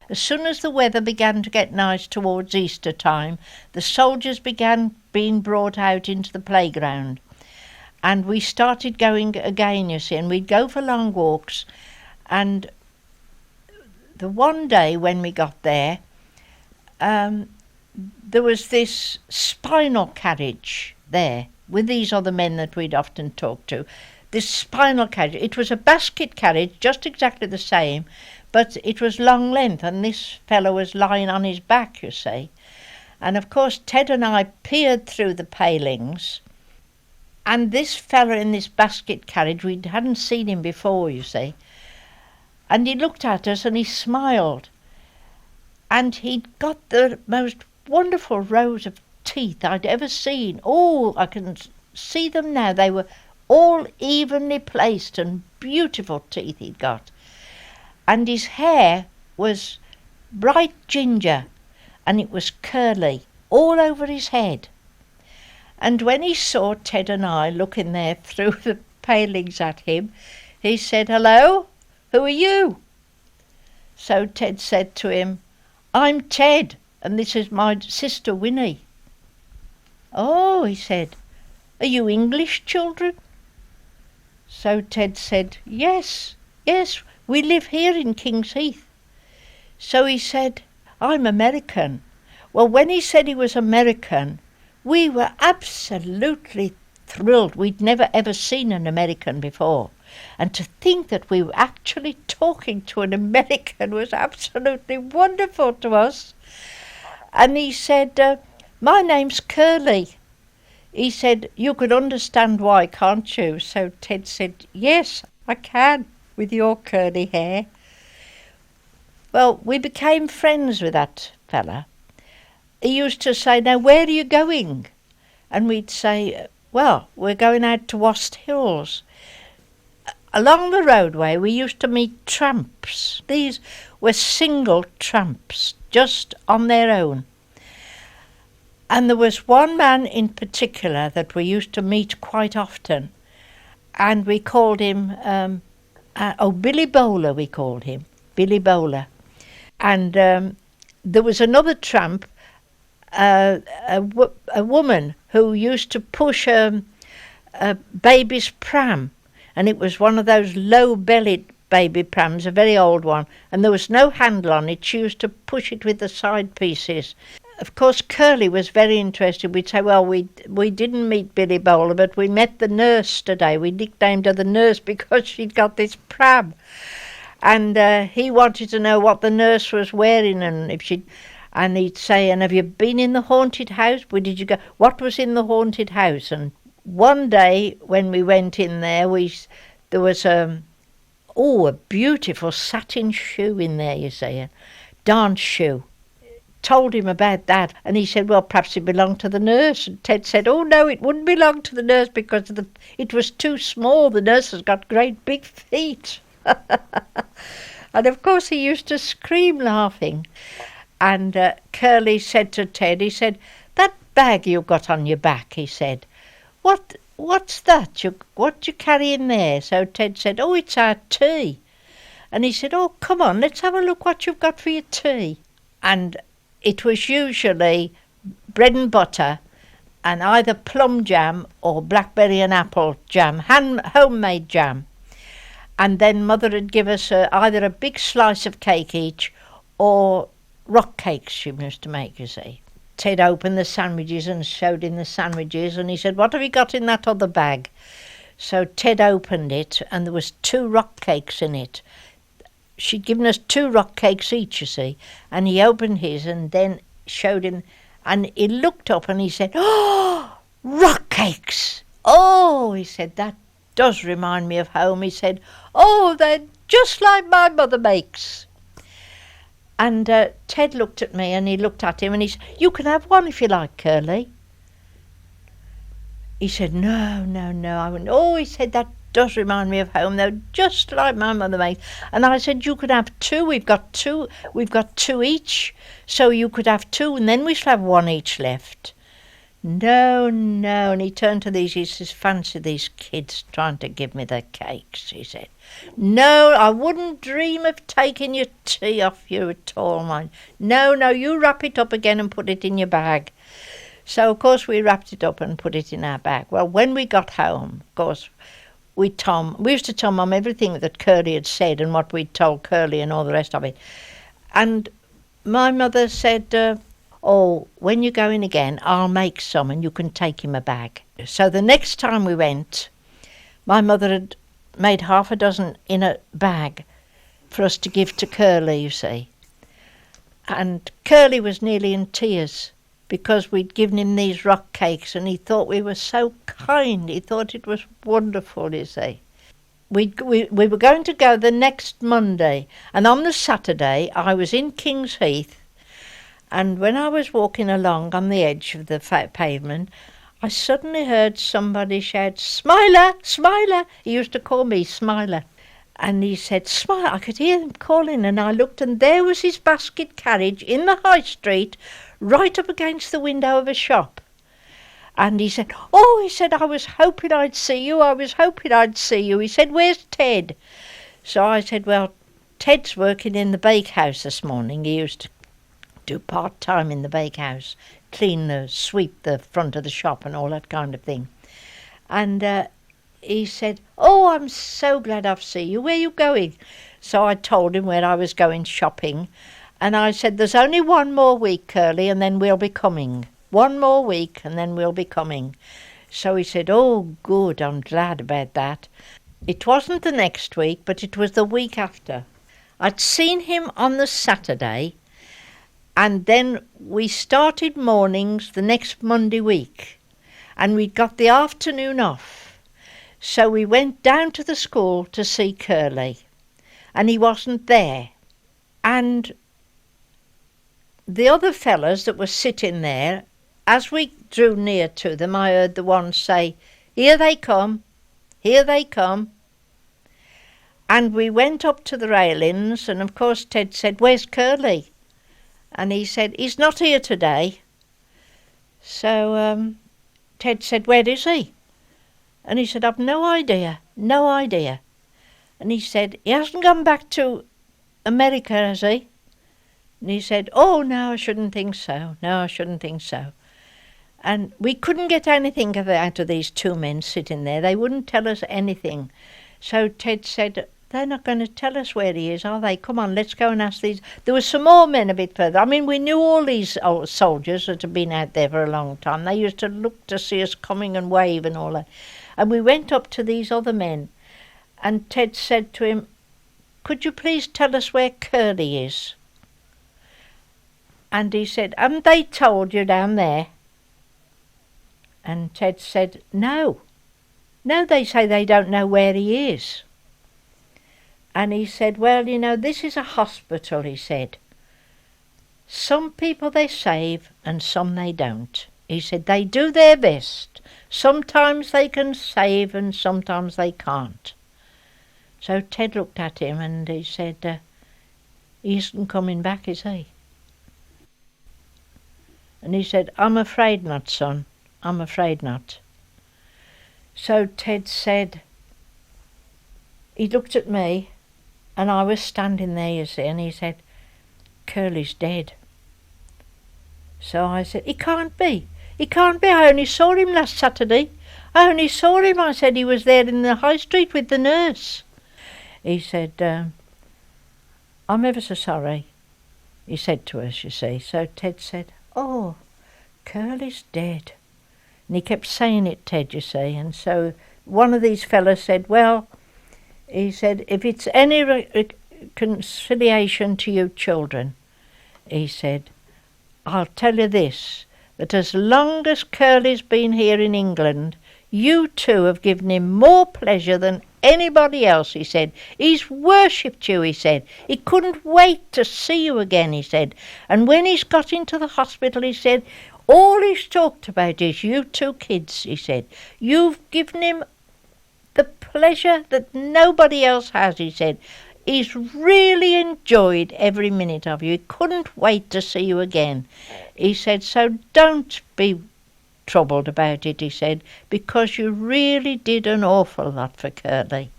As soon as the weather began to get nice towards Easter time, the soldiers began being brought out into the playground. And we started going again, you see, and we'd go for long walks. And the one day when we got there, there was this spinal carriage there with these other men that we'd often talked to. This spinal carriage, it was a basket carriage, just exactly the same, but it was long length, and this fellow was lying on his back, you see. And of course Ted and I peered through the palings, and this fella in this basket carriage, we hadn't seen him before, you see. And he looked at us and he smiled. And he'd got the most wonderful rows of teeth I'd ever seen. Oh, I can see them now. They were all evenly placed and beautiful teeth he'd got. And his hair was bright ginger and it was curly all over his head. And when he saw Ted and I looking there through the palings at him, he said, "Hello, who are you?" So Ted said to him, "I'm Ted, and this is my sister Winnie." "Oh," he said, "are you English children?" So Ted said, yes, we live here in Kings Heath." So he said, "I'm American." Well, when he said he was American, we were absolutely thrilled. We'd never ever seen an American before. And to think that we were actually talking to an American was absolutely wonderful to us. And he said, "My name's Curly." He said, "You can understand why, can't you?" So Ted said, "Yes, I can, with your curly hair." Well, we became friends with that fella. He used to say, "Now, where are you going?" And we'd say, "Well, we're going out to Wast Hills." Along the roadway we used to meet tramps. These were single tramps, just on their own. And there was one man in particular that we used to meet quite often, and we called him, Billy Bowler we called him, Billy Bowler. And there was another tramp, a woman who used to push a baby's pram, and it was one of those low-bellied baby prams, a very old one, and there was no handle on it. She used to push it with the side pieces. Of course, Curly was very interested. We'd say, "Well, we didn't meet Billy Bowler, but we met the nurse today. We nicknamed her the nurse because she'd got this pram." And he wanted to know what the nurse was wearing, and if she, and he'd say, "And have you been in the haunted house? Where did you go? What was in the haunted house?" And one day when we went in there, there was a beautiful satin shoe in there, you see, a dance shoe. Told him about that, and he said, "Well, perhaps it belonged to the nurse." And Ted said, "Oh no, it wouldn't belong to the nurse because it was too small. The nurse has got great big feet." And of course he used to scream laughing. And Curly said to Ted, he said, "That bag you've got on your back," he said, What's that? What do you carry in there?" So Ted said, "Oh, it's our tea." And he said, "Oh, come on, let's have a look what you've got for your tea." And it was usually bread and butter and either plum jam or blackberry and apple jam, homemade jam. And then Mother would give us either a big slice of cake each or rock cakes she used to make, you see. Ted opened the sandwiches and showed him the sandwiches, and he said, "What have you got in that other bag?" So Ted opened it, and there was 2 rock cakes in it. She'd given us 2 rock cakes each, you see, and he opened his and then showed him, and he looked up and he said, "Oh, rock cakes! Oh," he said, "that does remind me of home." He said, "Oh, they're just like my mother makes." And Ted looked at me and he looked at him and he said, "You can have one if you like, Curly." He said, No. I went, "Oh," he said, "that does remind me of home. They're just like my mother makes." And I said, "You could have 2. We've got 2 each. So you could have 2 and then we shall have 1 each left." No, no. And he turned to these, he says, fancy these kids trying to give me their cakes, he said. No, I wouldn't dream of taking your tea off you at all, mind. No, no, you wrap it up again and put it in your bag. So, of course, we wrapped it up and put it in our bag. Well, when we got home, of course, we used to tell Mum everything that Curly had said and what we'd told Curly and all the rest of it. And my mother said, oh, when you go in again, I'll make some and you can take him a bag. So the next time we went, my mother had made half a dozen in a bag for us to give to Curly, you see. And Curly was nearly in tears because we'd given him these rock cakes and he thought we were so kind. He thought it was wonderful, you see. We were going to go the next Monday, and on the Saturday I was in Kings Heath, and when I was walking along on the edge of the pavement, I suddenly heard somebody shout, "Smiler, Smiler!" He used to call me Smiler. And he said, "Smiler." I could hear him calling, and I looked, and there was his basket carriage in the high street, right up against the window of a shop. And he said, "Oh," he said, "I was hoping I'd see you. I was hoping I'd see you." He said, "Where's Ted?" So I said, "Well, Ted's working in the bakehouse this morning." He used to do part-time in the bakehouse, sweep the front of the shop and all that kind of thing. And he said, "Oh, I'm so glad I've seen you. Where are you going?" So I told him where I was going shopping. And I said, "There's only one more week, Curly, and then we'll be coming. One more week, and then we'll be coming." So he said, "Oh, good, I'm glad about that." It wasn't the next week, but it was the week after. I'd seen him on the Saturday, and then we started mornings the next Monday week, and we'd got the afternoon off. So we went down to the school to see Curly, and he wasn't there. And the other fellas that were sitting there, as we drew near to them, I heard the one say, "Here they come, here they come." And we went up to the railings, and of course Ted said, "Where's Curly?" And he said, "He's not here today." So Ted said, "Where is he?" And he said, "I've no idea, no idea." And he said, "He hasn't gone back to America, has he?" And he said, "Oh, no, I shouldn't think so. No, I shouldn't think so." And we couldn't get anything out of these two men sitting there. They wouldn't tell us anything. So Ted said, "They're not going to tell us where he is, are they? Come on, let's go and ask these." There were some more men a bit further. I mean, we knew all these old soldiers that had been out there for a long time. They used to look to see us coming and wave and all that. And we went up to these other men, and Ted said to him, "Could you please tell us where Curly is?" And he said, "Haven't they told you down there?" And Ted said, "No. No, they say they don't know where he is." And he said, "Well, you know, this is a hospital," he said. "Some people they save and some they don't." He said, "They do their best. Sometimes they can save and sometimes they can't." So Ted looked at him and he said, "He isn't coming back, is he?" And he said, "I'm afraid not, son. I'm afraid not." So Ted said, he looked at me, and I was standing there, you see, and he said, "Curly's dead." So I said, "He can't be. He can't be. I only saw him last Saturday. I only saw him." I said, "He was there in the high street with the nurse." He said, "I'm ever so sorry," he said to us, you see. So Ted said, "Oh, Curly's dead." And he kept saying it, Ted, you see. And so one of these fellows said, "Well," he said, "if it's any reconciliation to you children," he said, "I'll tell you this, that as long as Curly's been here in England, you two have given him more pleasure than anybody else," he said. "He's worshipped you," he said. "He couldn't wait to see you again," he said. "And when he's got into the hospital," he said, "all he's talked about is you two kids," he said. "You've given him the pleasure that nobody else has," he said. "He's really enjoyed every minute of you. He couldn't wait to see you again," he said. "So don't be troubled about it, he said, because you really did an awful lot for Curly.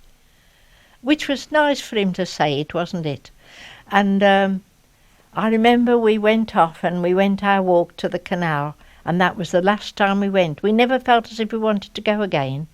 Which was nice for him to say it, wasn't it? And I remember we went off and we went our walk to the canal, and that was the last time we went. We never felt as if we wanted to go again.